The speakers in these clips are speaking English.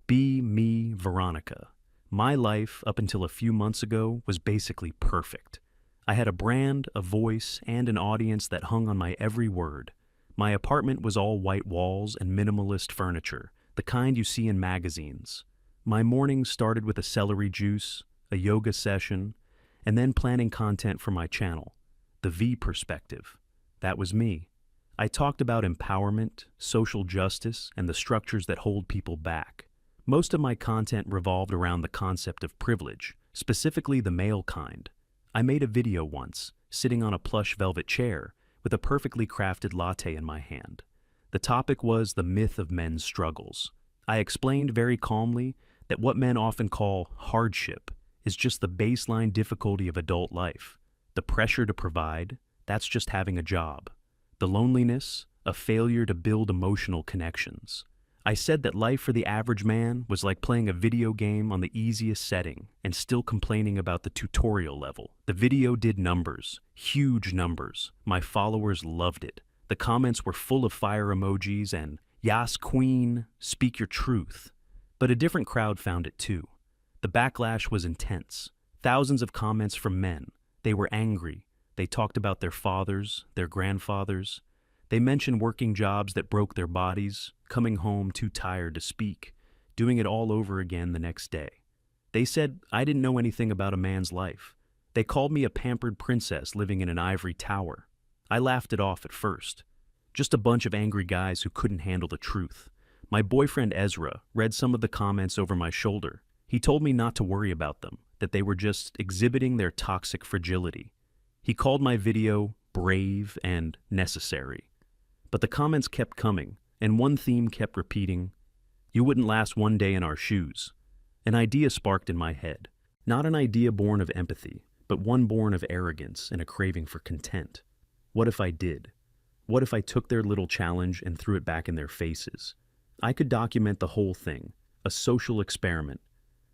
Be me, Veronica. My life, up until a few months ago, was basically perfect. I had a brand, a voice, and an audience that hung on my every word. My apartment was all white walls and minimalist furniture, the kind you see in magazines. My mornings started with a celery juice, a yoga session, and then planning content for my channel, The V Perspective. That was me. I talked about empowerment, social justice, and the structures that hold people back. Most of my content revolved around the concept of privilege, specifically the male kind. I made a video once, sitting on a plush velvet chair, with a perfectly crafted latte in my hand. The topic was the myth of men's struggles. I explained very calmly that what men often call hardship is just the baseline difficulty of adult life. The pressure to provide, that's just having a job. The loneliness, a failure to build emotional connections. I said that life for the average man was like playing a video game on the easiest setting and still complaining about the tutorial level. The video did numbers, huge numbers. My followers loved it. The comments were full of fire emojis and, "Yas queen, speak your truth." But a different crowd found it too. The backlash was intense. Thousands of comments from men. They were angry. They talked about their fathers, their grandfathers. They mentioned working jobs that broke their bodies, coming home too tired to speak, doing it all over again the next day. They said I didn't know anything about a man's life. They called me a pampered princess living in an ivory tower. I laughed it off at first. Just a bunch of angry guys who couldn't handle the truth. My boyfriend Ezra read some of the comments over my shoulder. He told me not to worry about them, that they were just exhibiting their toxic fragility. He called my video brave and necessary. But the comments kept coming, and one theme kept repeating, "You wouldn't last one day in our shoes." An idea sparked in my head. Not an idea born of empathy, but one born of arrogance and a craving for content. What if I did? What if I took their little challenge and threw it back in their faces? I could document the whole thing, a social experiment.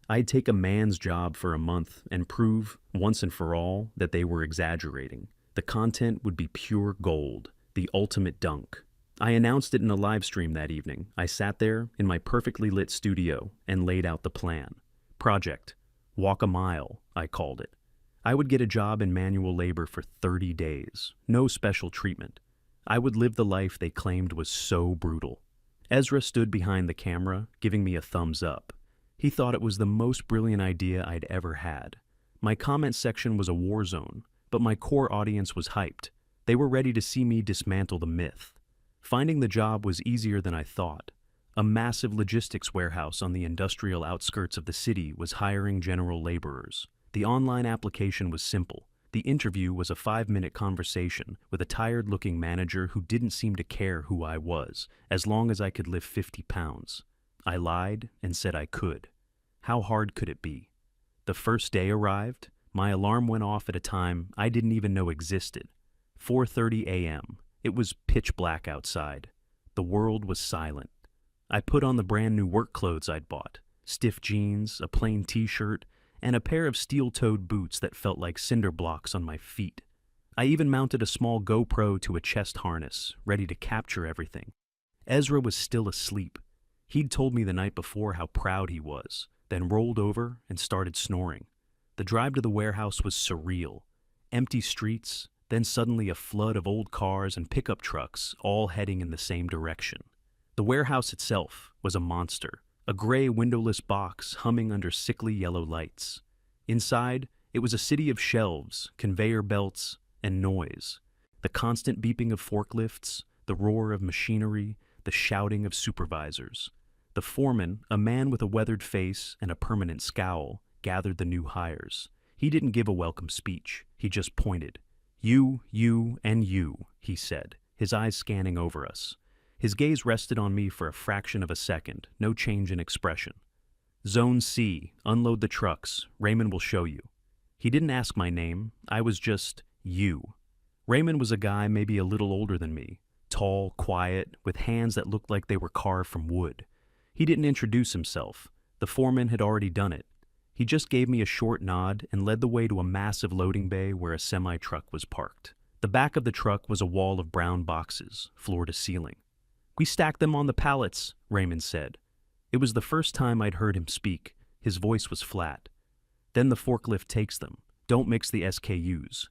I'd take a man's job for a month and prove, once and for all, that they were exaggerating. The content would be pure gold. The ultimate dunk. I announced it in a live stream that evening. I sat there in my perfectly lit studio and laid out the plan. Project Walk a Mile, I called it. I would get a job in manual labor for 30 days. No special treatment. I would live the life they claimed was so brutal. Ezra stood behind the camera, giving me a thumbs up. He thought it was the most brilliant idea I'd ever had. My comment section was a war zone, but my core audience was hyped. They were ready to see me dismantle the myth. Finding the job was easier than I thought. A massive logistics warehouse on the industrial outskirts of the city was hiring general laborers. The online application was simple. The interview was a 5-minute conversation with a tired-looking manager who didn't seem to care who I was, as long as I could lift 50 pounds. I lied and said I could. How hard could it be? The first day arrived. My alarm went off at a time I didn't even know existed. 4:30 a.m. It was pitch black outside. The world was silent. I put on the brand new work clothes I'd bought, stiff jeans, a plain t-shirt, and a pair of steel-toed boots that felt like cinder blocks on my feet. I even mounted a small GoPro to a chest harness, ready to capture everything. Ezra was still asleep. He'd told me the night before how proud he was, then rolled over and started snoring. The drive to the warehouse was surreal. Empty streets, then suddenly a flood of old cars and pickup trucks, all heading in the same direction. The warehouse itself was a monster, a gray windowless box humming under sickly yellow lights. Inside, it was a city of shelves, conveyor belts, and noise. The constant beeping of forklifts, the roar of machinery, the shouting of supervisors. The foreman, a man with a weathered face and a permanent scowl, gathered the new hires. He didn't give a welcome speech. He just pointed. You, and you, he said, his eyes scanning over us. His gaze rested on me for a fraction of a second, no change in expression. Zone C, unload the trucks. Raymond will show you. He didn't ask my name. I was just you. Raymond was a guy maybe a little older than me, tall, quiet, with hands that looked like they were carved from wood. He didn't introduce himself. The foreman had already done it. He just gave me a short nod and led the way to a massive loading bay where a semi-truck was parked. The back of the truck was a wall of brown boxes, floor to ceiling. "We stacked them on the pallets," Raymond said. It was the first time I'd heard him speak. His voice was flat. Then the forklift takes them. Don't mix the SKUs.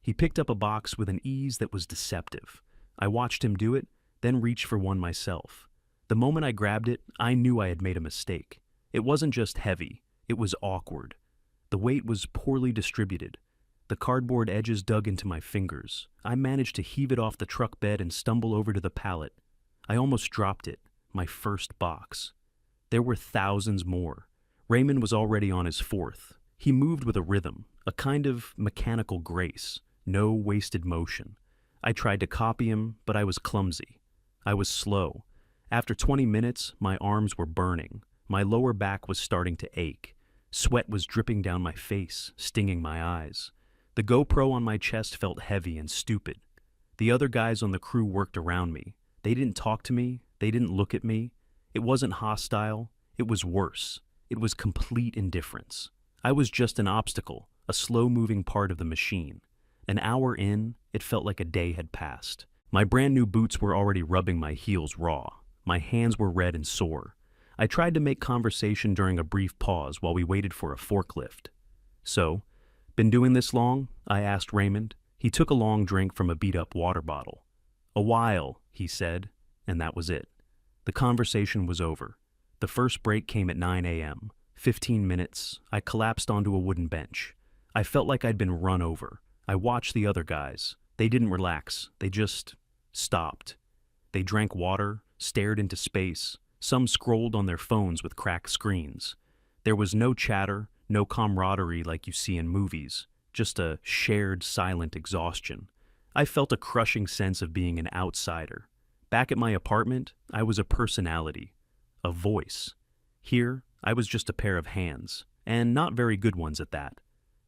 He picked up a box with an ease that was deceptive. I watched him do it, then reach for one myself. The moment I grabbed it, I knew I had made a mistake. It wasn't just heavy, it was awkward. The weight was poorly distributed. The cardboard edges dug into my fingers. I managed to heave it off the truck bed and stumble over to the pallet. I almost dropped it, my first box. There were thousands more. Raymond was already on his fourth. He moved with a rhythm, a kind of mechanical grace, no wasted motion. I tried to copy him, but I was clumsy. I was slow. After 20 minutes, my arms were burning. My lower back was starting to ache. Sweat was dripping down my face, stinging my eyes. The GoPro on my chest felt heavy and stupid. The other guys on the crew worked around me. They didn't talk to me. They didn't look at me. It wasn't hostile. It was worse. It was complete indifference. I was just an obstacle, a slow-moving part of the machine. An hour in, it felt like a day had passed. My brand new boots were already rubbing my heels raw. My hands were red and sore. I tried to make conversation during a brief pause while we waited for a forklift. "So, been doing this long?" I asked Raymond. He took a long drink from a beat-up water bottle. "A while," he said, and that was it. The conversation was over. The first break came at 9 a.m. 15 minutes, I collapsed onto a wooden bench. I felt like I'd been run over. I watched the other guys. They didn't relax. They just stopped. They drank water, stared into space. Some scrolled on their phones with cracked screens. There was no chatter, no camaraderie like you see in movies, just a shared silent exhaustion. I felt a crushing sense of being an outsider. Back at my apartment, I was a personality, a voice. Here, I was just a pair of hands, and not very good ones at that.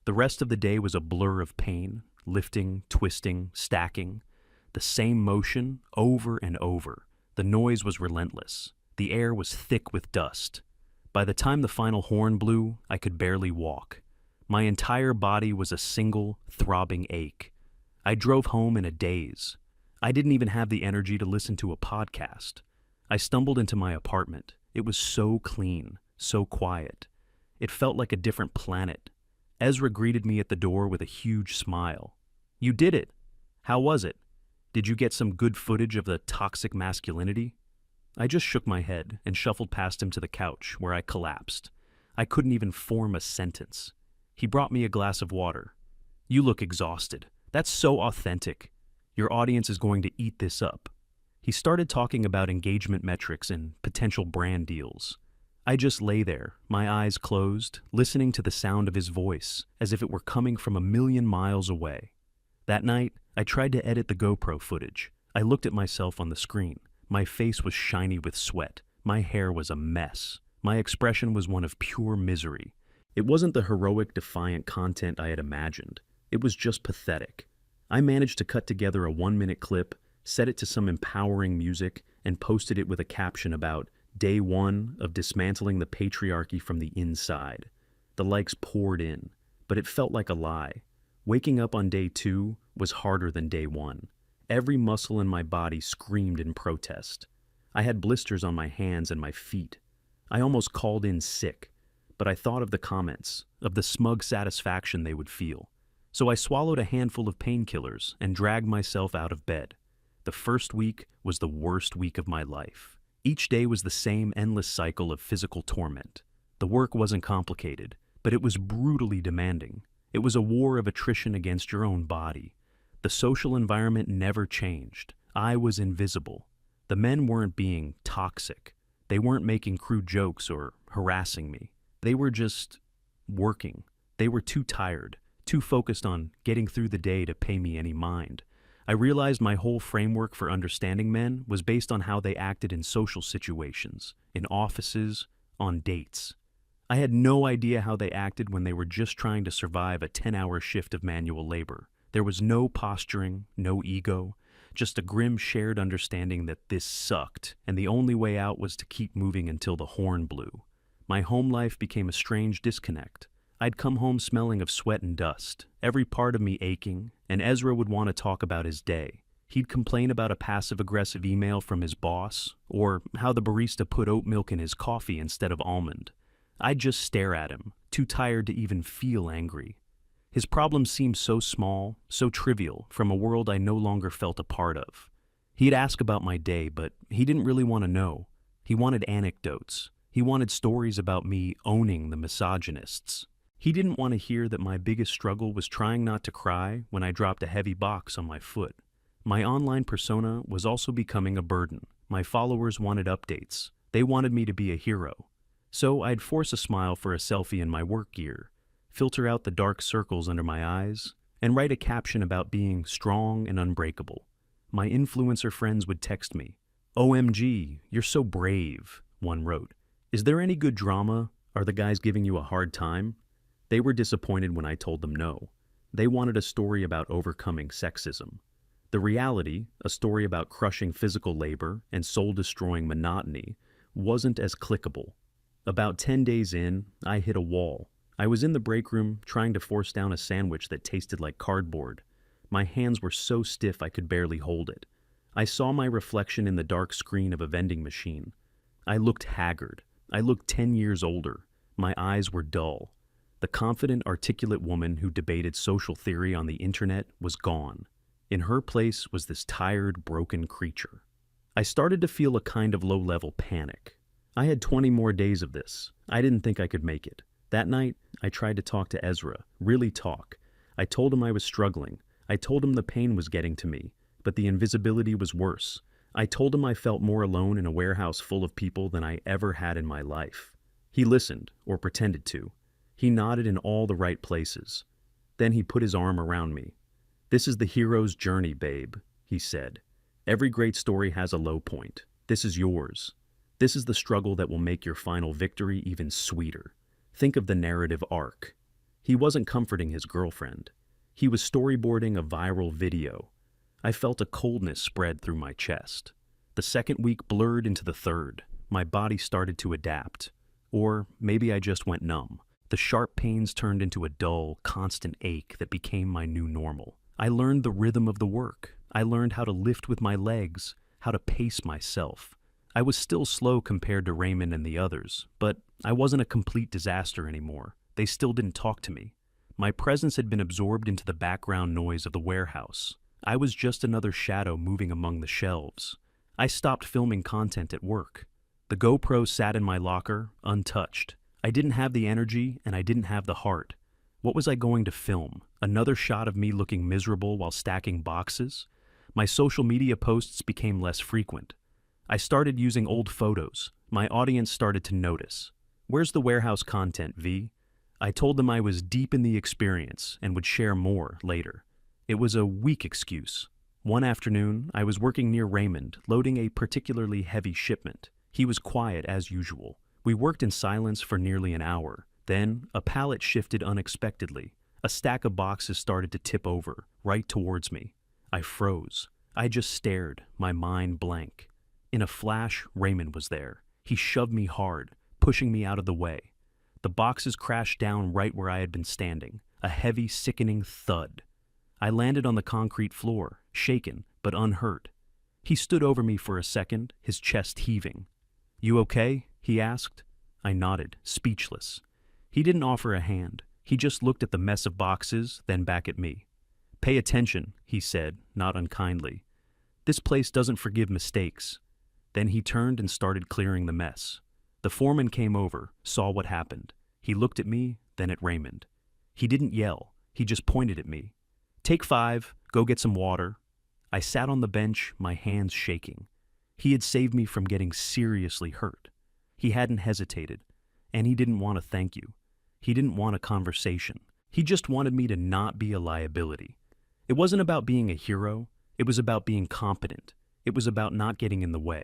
The rest of the day was a blur of pain, lifting, twisting, stacking. The same motion, over and over. The noise was relentless. The air was thick with dust. By the time the final horn blew, I could barely walk. My entire body was a single, throbbing ache. I drove home in a daze. I didn't even have the energy to listen to a podcast. I stumbled into my apartment. It was so clean, so quiet. It felt like a different planet. Ezra greeted me at the door with a huge smile. "You did it! How was it? Did you get some good footage of the toxic masculinity?" I just shook my head and shuffled past him to the couch, where I collapsed. I couldn't even form a sentence. He brought me a glass of water. "You look exhausted. That's so authentic. Your audience is going to eat this up." He started talking about engagement metrics and potential brand deals. I just lay there, my eyes closed, listening to the sound of his voice, as if it were coming from a million miles away. That night, I tried to edit the GoPro footage. I looked at myself on the screen. My face was shiny with sweat. My hair was a mess. My expression was one of pure misery. It wasn't the heroic, defiant content I had imagined. It was just pathetic. I managed to cut together a 1-minute clip, set it to some empowering music, and posted it with a caption about Day 1 of dismantling the patriarchy from the inside. The likes poured in, but it felt like a lie. Waking up on day 2 was harder than day 1. Every muscle in my body screamed in protest. I had blisters on my hands and my feet. I almost called in sick, but I thought of the comments, of the smug satisfaction they would feel. So I swallowed a handful of painkillers and dragged myself out of bed. The first week was the worst week of my life. Each day was the same endless cycle of physical torment. The work wasn't complicated, but it was brutally demanding. It was a war of attrition against your own body. The social environment never changed. I was invisible. The men weren't being toxic. They weren't making crude jokes or harassing me. They were just working. They were too tired, too focused on getting through the day to pay me any mind. I realized my whole framework for understanding men was based on how they acted in social situations, in offices, on dates. I had no idea how they acted when they were just trying to survive a 10-hour shift of manual labor. There was no posturing, no ego, just a grim shared understanding that this sucked, and the only way out was to keep moving until the horn blew. My home life became a strange disconnect. I'd come home smelling of sweat and dust, every part of me aching, and Ezra would want to talk about his day. He'd complain about a passive-aggressive email from his boss, or how the barista put oat milk in his coffee instead of almond. I'd just stare at him, too tired to even feel angry. His problems seemed so small, so trivial, from a world I no longer felt a part of. He'd ask about my day, but he didn't really want to know. He wanted anecdotes. He wanted stories about me owning the misogynists. He didn't want to hear that my biggest struggle was trying not to cry when I dropped a heavy box on my foot. My online persona was also becoming a burden. My followers wanted updates. They wanted me to be a hero. So I'd force a smile for a selfie in my work gear, filter out the dark circles under my eyes, and write a caption about being strong and unbreakable. My influencer friends would text me, "OMG, you're so brave," one wrote. "Is there any good drama? Are the guys giving you a hard time?" They were disappointed when I told them no. They wanted a story about overcoming sexism. The reality, a story about crushing physical labor and soul-destroying monotony, wasn't as clickable. About 10 days in, I hit a wall. I was in the break room trying to force down a sandwich that tasted like cardboard. My hands were so stiff I could barely hold it. I saw my reflection in the dark screen of a vending machine. I looked haggard. I looked 10 years older. My eyes were dull. The confident, articulate woman who debated social theory on the internet was gone. In her place was this tired, broken creature. I started to feel a kind of low-level panic. I had 20 more days of this. I didn't think I could make it. That night, I tried to talk to Ezra, really talk. I told him I was struggling. I told him the pain was getting to me, but the invisibility was worse. I told him I felt more alone in a warehouse full of people than I ever had in my life. He listened, or pretended to. He nodded in all the right places. Then he put his arm around me. "This is the hero's journey, babe," he said. "Every great story has a low point. This is yours. This is the struggle that will make your final victory even sweeter. Think of the narrative arc." He wasn't comforting his girlfriend. He was storyboarding a viral video. I felt a coldness spread through my chest. The second week blurred into the third. My body started to adapt. Or maybe I just went numb. The sharp pains turned into a dull, constant ache that became my new normal. I learned the rhythm of the work. I learned how to lift with my legs, how to pace myself. I was still slow compared to Raymond and the others, but I wasn't a complete disaster anymore. They still didn't talk to me. My presence had been absorbed into the background noise of the warehouse. I was just another shadow moving among the shelves. I stopped filming content at work. The GoPro sat in my locker, untouched. I didn't have the energy, and I didn't have the heart. What was I going to film? Another shot of me looking miserable while stacking boxes? My social media posts became less frequent. I started using old photos. My audience started to notice. "Where's the warehouse content, V?" I told them I was deep in the experience and would share more later. It was a weak excuse. One afternoon, I was working near Raymond, loading a particularly heavy shipment. He was quiet as usual. We worked in silence for nearly an hour. Then, a pallet shifted unexpectedly. A stack of boxes started to tip over, right towards me. I froze. I just stared, my mind blank. In a flash, Raymond was there. He shoved me hard, pushing me out of the way. The boxes crashed down right where I had been standing, a heavy, sickening thud. I landed on the concrete floor, shaken but unhurt. He stood over me for a second, his chest heaving. "You okay?" he asked. I nodded, speechless. He didn't offer a hand. He just looked at the mess of boxes, then back at me. "Pay attention," he said, not unkindly. "This place doesn't forgive mistakes." Then he turned and started clearing the mess. The foreman came over, saw what happened. He looked at me, then at Raymond. He didn't yell. He just pointed at me. "Take 5, go get some water." I sat on the bench, my hands shaking. He had saved me from getting seriously hurt. He hadn't hesitated, and he didn't want a thank you. He didn't want a conversation. He just wanted me to not be a liability. It wasn't about being a hero. It was about being competent. It was about not getting in the way.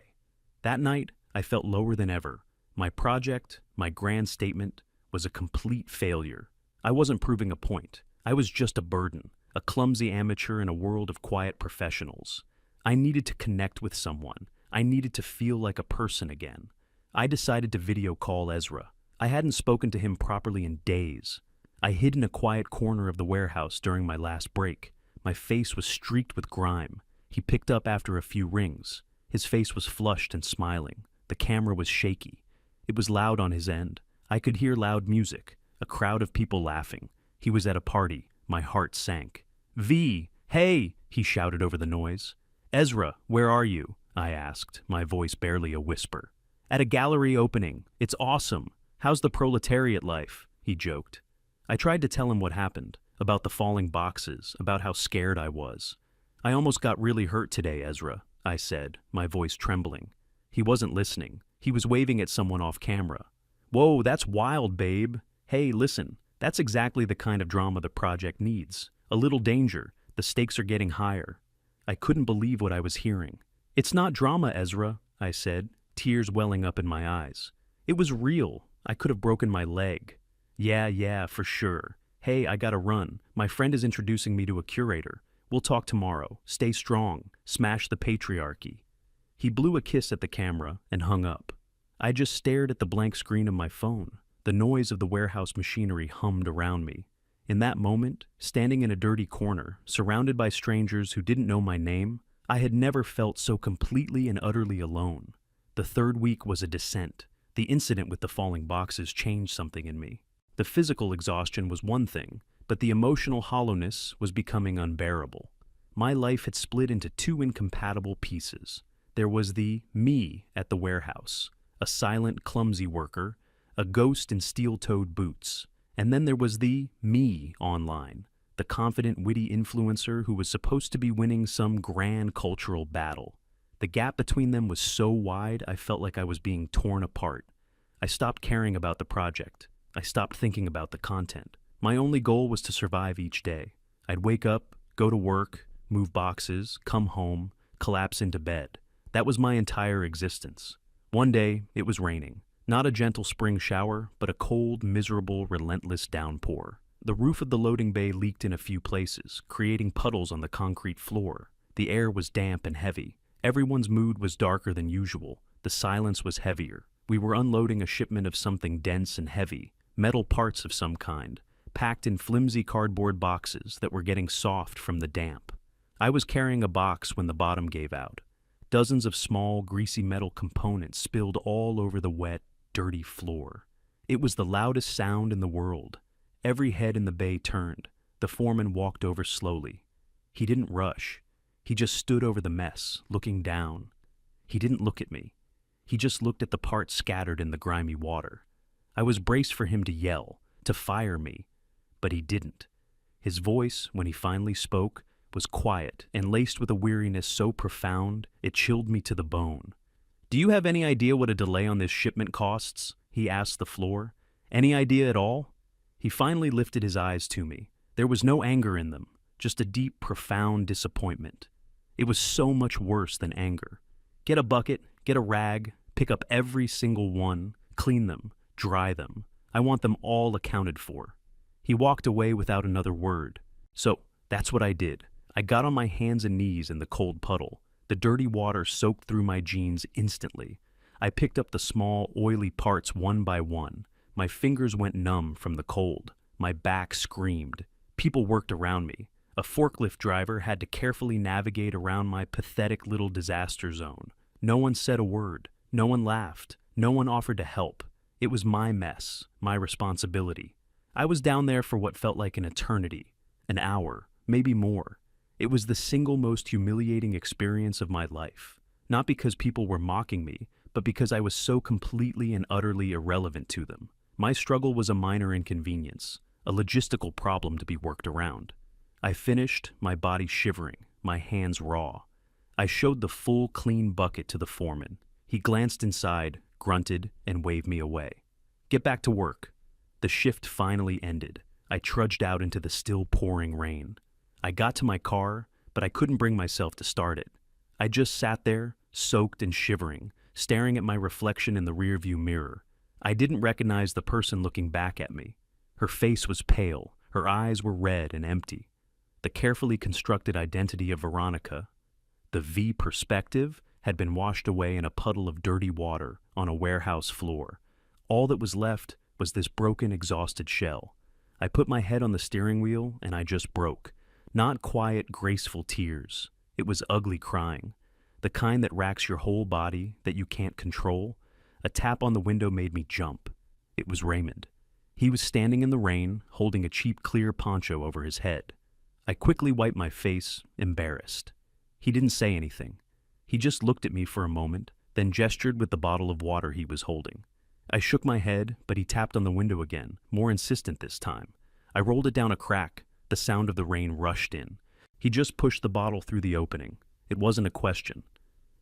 That night, I felt lower than ever. My project, my grand statement, was a complete failure. I wasn't proving a point. I was just a burden, a clumsy amateur in a world of quiet professionals. I needed to connect with someone. I needed to feel like a person again. I decided to video call Ezra. I hadn't spoken to him properly in days. I hid in a quiet corner of the warehouse during my last break. My face was streaked with grime. He picked up after a few rings. His face was flushed and smiling. The camera was shaky. It was loud on his end. I could hear loud music, a crowd of people laughing. He was at a party. My heart sank. "V, hey!" he shouted over the noise. "Ezra, where are you?" I asked, my voice barely a whisper. "At a gallery opening. It's awesome. How's the proletariat life?" he joked. I tried to tell him what happened, about the falling boxes, about how scared I was. "I almost got really hurt today, Ezra," I said, my voice trembling. He wasn't listening. He was waving at someone off camera. "Whoa, that's wild, babe. Hey, listen, that's exactly the kind of drama the project needs. A little danger. The stakes are getting higher." I couldn't believe what I was hearing. "It's not drama, Ezra," I said, tears welling up in my eyes. "It was real. I could have broken my leg." Yeah, for sure. Hey, I gotta run. My friend is introducing me to a curator. We'll talk tomorrow. Stay strong. Smash the patriarchy." He blew a kiss at the camera and hung up. I just stared at the blank screen of my phone. The noise of the warehouse machinery hummed around me. In that moment, standing in a dirty corner, surrounded by strangers who didn't know my name, I had never felt so completely and utterly alone. The third week was a descent. The incident with the falling boxes changed something in me. The physical exhaustion was one thing, but the emotional hollowness was becoming unbearable. My life had split into two incompatible pieces. There was the me at the warehouse, a silent, clumsy worker, a ghost in steel-toed boots. And then there was the me online, the confident, witty influencer who was supposed to be winning some grand cultural battle. The gap between them was so wide, I felt like I was being torn apart. I stopped caring about the project. I stopped thinking about the content. My only goal was to survive each day. I'd wake up, go to work, move boxes, come home, collapse into bed. That was my entire existence. One day, it was raining. Not a gentle spring shower, but a cold, miserable, relentless downpour. The roof of the loading bay leaked in a few places, creating puddles on the concrete floor. The air was damp and heavy. Everyone's mood was darker than usual. The silence was heavier. We were unloading a shipment of something dense and heavy, metal parts of some kind, packed in flimsy cardboard boxes that were getting soft from the damp. I was carrying a box when the bottom gave out. Dozens of small, greasy metal components spilled all over the wet, dirty floor. It was the loudest sound in the world. Every head in the bay turned. The foreman walked over slowly. He didn't rush. He just stood over the mess, looking down. He didn't look at me. He just looked at the parts scattered in the grimy water. I was braced for him to yell, to fire me, but he didn't. His voice, when he finally spoke, was quiet and laced with a weariness so profound it chilled me to the bone. "Do you have any idea what a delay on this shipment costs?" he asked the floor. "Any idea at all?" He finally lifted his eyes to me. There was no anger in them, just a deep, profound disappointment. It was so much worse than anger. "Get a bucket, get a rag, pick up every single one, clean them, dry them. I want them all accounted for." He walked away without another word. So that's what I did. I got on my hands and knees in the cold puddle. The dirty water soaked through my jeans instantly. I picked up the small, oily parts one by one. My fingers went numb from the cold. My back screamed. People worked around me. A forklift driver had to carefully navigate around my pathetic little disaster zone. No one said a word. No one laughed. No one offered to help. It was my mess, my responsibility. I was down there for what felt like an eternity, an hour, maybe more. It was the single most humiliating experience of my life. Not because people were mocking me, but because I was so completely and utterly irrelevant to them. My struggle was a minor inconvenience, a logistical problem to be worked around. I finished, my body shivering, my hands raw. I showed the full, clean bucket to the foreman. He glanced inside, grunted, and waved me away. "Get back to work." The shift finally ended. I trudged out into the still pouring rain. I got to my car, but I couldn't bring myself to start it. I just sat there, soaked and shivering, staring at my reflection in the rearview mirror. I didn't recognize the person looking back at me. Her face was pale, her eyes were red and empty. The carefully constructed identity of Veronica, the V perspective, had been washed away in a puddle of dirty water on a warehouse floor. All that was left was this broken, exhausted shell. I put my head on the steering wheel and I just broke. Not quiet, graceful tears, It was ugly crying, the kind that racks your whole body, that you can't control. A tap on the window made me jump. It was Raymond. He was standing in the rain, holding a cheap clear poncho over his head. I quickly wiped my face, embarrassed. He didn't say anything. He just looked at me for a moment, then gestured with the bottle of water he was holding. I shook my head, but he tapped on the window again, more insistent this time. I rolled it down a crack. The sound of the rain rushed in. He just pushed the bottle through the opening. It wasn't a question.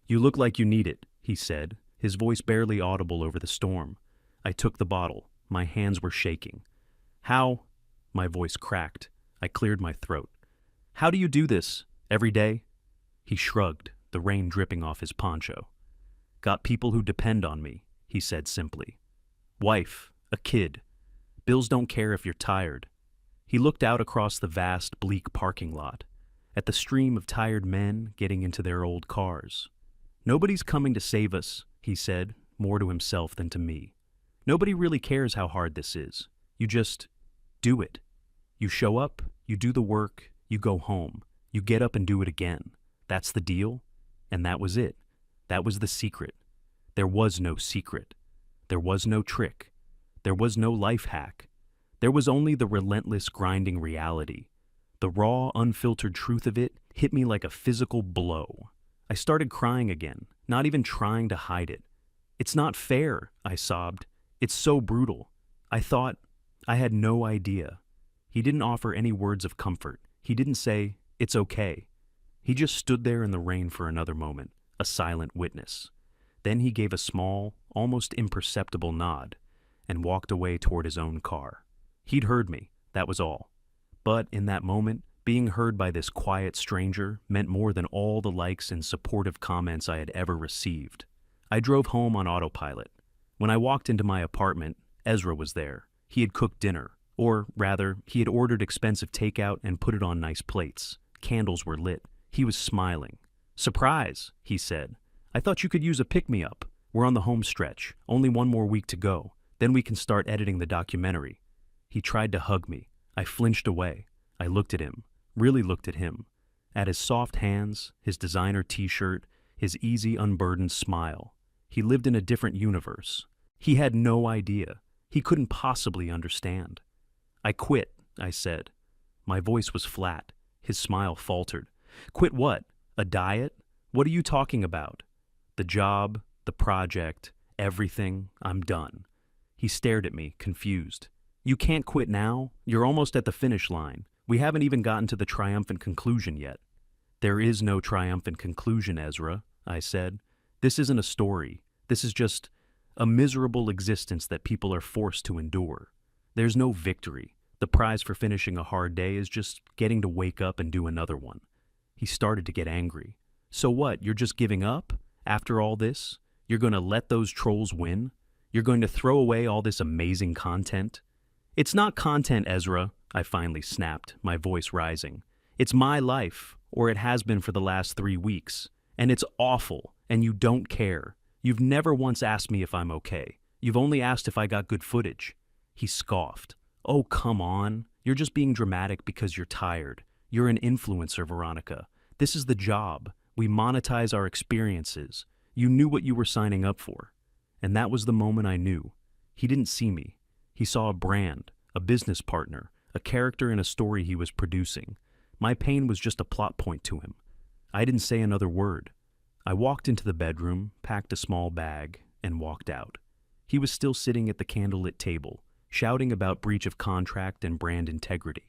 "You look like you need it," he said, his voice barely audible over the storm. I took the bottle. My hands were shaking. "How?" My voice cracked. I cleared my throat. "How do you do this? Every day?" He shrugged, the rain dripping off his poncho. "Got people who depend on me," he said simply. "Wife, a kid. Bills don't care if you're tired." He looked out across the vast, bleak parking lot, at the stream of tired men getting into their old cars. "Nobody's coming to save us," he said, more to himself than to me. "Nobody really cares how hard this is. You just do it. You show up, you do the work, you go home, you get up and do it again. That's the deal." And that was it. That was the secret. There was no secret. There was no trick. There was no life hack. There was only the relentless, grinding reality. The raw, unfiltered truth of it hit me like a physical blow. I started crying again, not even trying to hide it. "It's not fair," I sobbed. "It's so brutal." I thought I had no idea. He didn't offer any words of comfort. He didn't say, "It's okay." He just stood there in the rain for another moment, a silent witness. Then he gave a small, almost imperceptible nod and walked away toward his own car. He'd heard me, that was all. But in that moment, being heard by this quiet stranger meant more than all the likes and supportive comments I had ever received. I drove home on autopilot. When I walked into my apartment, Ezra was there. He had cooked dinner, or rather, he had ordered expensive takeout and put it on nice plates. Candles were lit. He was smiling. "Surprise," he said. "I thought you could use a pick-me-up. We're on the home stretch. Only one more week to go. Then we can start editing the documentary." He tried to hug me. I flinched away. I looked at him, really looked at him. At his soft hands, his designer t-shirt, his easy, unburdened smile. He lived in a different universe. He had no idea. He couldn't possibly understand. "I quit," I said. My voice was flat. His smile faltered. "Quit what? A diet? What are you talking about?" "The job, the project, everything. I'm done." He stared at me, confused. "You can't quit now. You're almost at the finish line. We haven't even gotten to the triumphant conclusion yet." "There is no triumphant conclusion, Ezra," I said. "This isn't a story. This is just a miserable existence that people are forced to endure. There's no victory. The prize for finishing a hard day is just getting to wake up and do another one." He started to get angry. "So what, you're just giving up? After all this? You're going to let those trolls win? You're going to throw away all this amazing content?" "It's not content, Ezra," I finally snapped, my voice rising. "It's my life, or it has been for the last 3 weeks. And it's awful, and you don't care. You've never once asked me if I'm okay. You've only asked if I got good footage." He scoffed. "Oh, come on. You're just being dramatic because you're tired. You're an influencer, Veronica. This is the job. We monetize our experiences. You knew what you were signing up for." And that was the moment I knew. He didn't see me. He saw a brand, a business partner, a character in a story he was producing. My pain was just a plot point to him. I didn't say another word. I walked into the bedroom, packed a small bag, and walked out. He was still sitting at the candlelit table, shouting about breach of contract and brand integrity.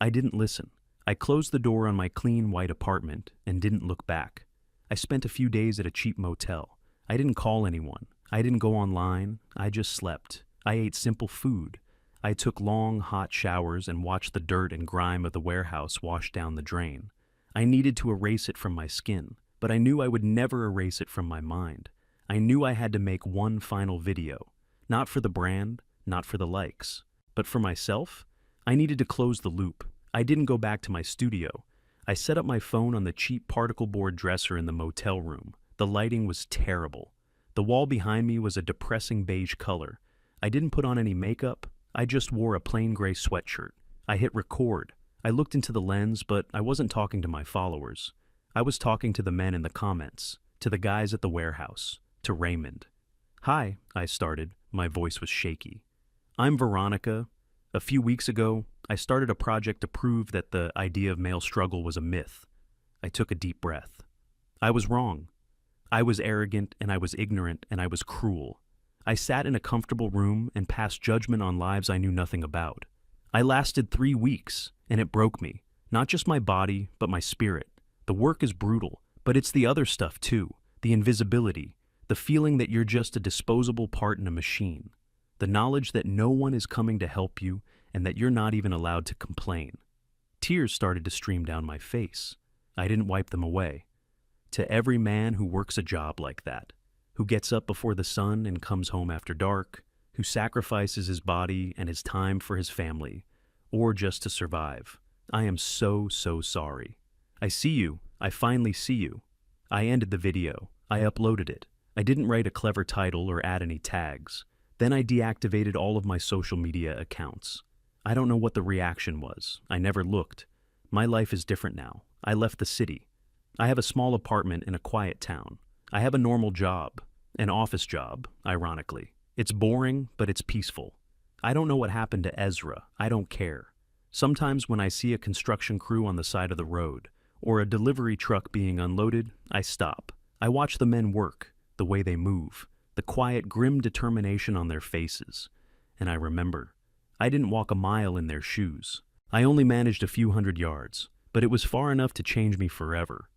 I didn't listen. I closed the door on my clean white apartment and didn't look back. I spent a few days at a cheap motel. I didn't call anyone. I didn't go online. I just slept. I ate simple food. I took long, hot showers and watched the dirt and grime of the warehouse wash down the drain. I needed to erase it from my skin, but I knew I would never erase it from my mind. I knew I had to make one final video, not for the brand, not for the likes, but for myself. I needed to close the loop. I didn't go back to my studio. I set up my phone on the cheap particle board dresser in the motel room. The lighting was terrible. The wall behind me was a depressing beige color. I didn't put on any makeup. I just wore a plain gray sweatshirt. I hit record. I looked into the lens, but I wasn't talking to my followers. I was talking to the men in the comments, to the guys at the warehouse, to Raymond. "Hi," I started. My voice was shaky. "I'm Veronica. A few weeks ago, I started a project to prove that the idea of male struggle was a myth." I took a deep breath. I was wrong. I was arrogant, and I was ignorant, and I was cruel. I sat in a comfortable room and passed judgment on lives I knew nothing about. I lasted 3 weeks, and it broke me. Not just my body, but my spirit. The work is brutal, but it's the other stuff too. The invisibility, the feeling that you're just a disposable part in a machine. The knowledge that no one is coming to help you and that you're not even allowed to complain. Tears started to stream down my face. I didn't wipe them away. To every man who works a job like that, who gets up before the sun and comes home after dark, who sacrifices his body and his time for his family, or just to survive, I am so sorry. I see you. I finally see you. I ended the video. I uploaded it. I didn't write a clever title or add any tags. Then I deactivated all of my social media accounts. I don't know what the reaction was. I never looked. My life is different now. I left the city. I have a small apartment in a quiet town. I have a normal job, an office job, ironically. It's boring, but it's peaceful. I don't know what happened to Ezra. I don't care. Sometimes when I see a construction crew on the side of the road, or a delivery truck being unloaded, I stop. I watch the men work, the way they move, the quiet, grim determination on their faces. And I remember, I didn't walk a mile in their shoes. I only managed a few hundred yards, but it was far enough to change me forever.